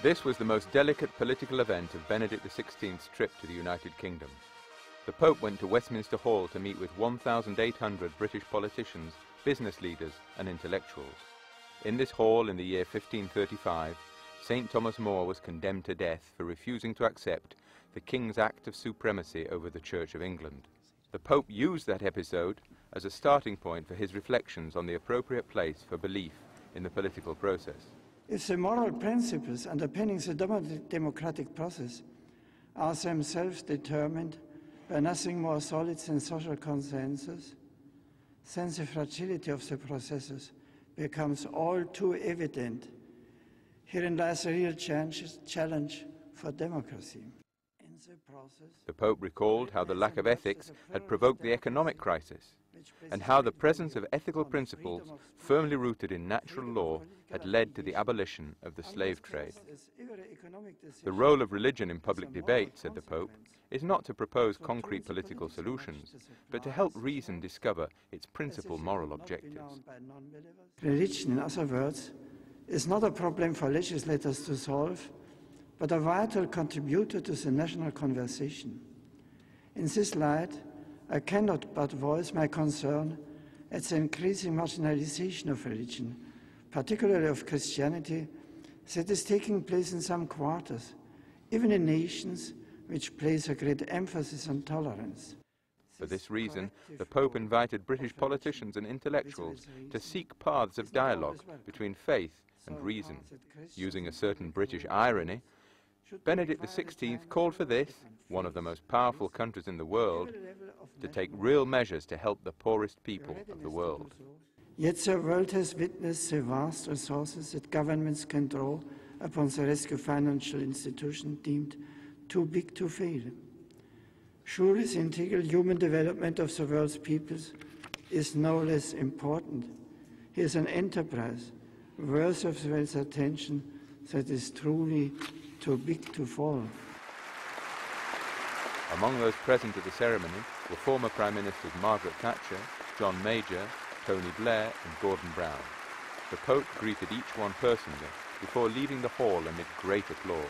This was the most delicate political event of Benedict XVI's trip to the United Kingdom. The Pope went to Westminster Hall to meet with 1,800 British politicians, business leaders and intellectuals. In this hall in the year 1535, St. Thomas More was condemned to death for refusing to accept the King's act of supremacy over the Church of England. The Pope used that episode as a starting point for his reflections on the appropriate place for belief in the political process. If the moral principles underpinning the democratic process are themselves determined by nothing more solid than social consensus, then the fragility of the processes becomes all too evident. Herein lies a real challenge for democracy. The Pope recalled how the lack of ethics had provoked the economic crisis, and how the presence of ethical principles firmly rooted in natural law had led to the abolition of the slave trade. The role of religion in public debate, said the Pope, is not to propose concrete political solutions, but to help reason discover its principal moral objectives. Religion, in other words, is not a problem for legislators to solve, but a vital contributor to the national conversation. In this light, I cannot but voice my concern at the increasing marginalization of religion, particularly of Christianity, that is taking place in some quarters, even in nations which place a great emphasis on tolerance. For this reason, the Pope invited British politicians and intellectuals to seek paths of dialogue between faith and reason. Using a certain British irony, Benedict XVI called for this, one of the most powerful countries in the world, to take real measures to help the poorest people of the world. Yet the world has witnessed the vast resources that governments can draw upon the rescue financial institution deemed too big to fail. Surely the integral human development of the world's peoples is no less important. Here is an enterprise worthy of the world's attention that is truly too big to fall. Among those present at the ceremony were former Prime Ministers Margaret Thatcher, John Major, Tony Blair and Gordon Brown. The Pope greeted each one personally before leaving the hall amid great applause.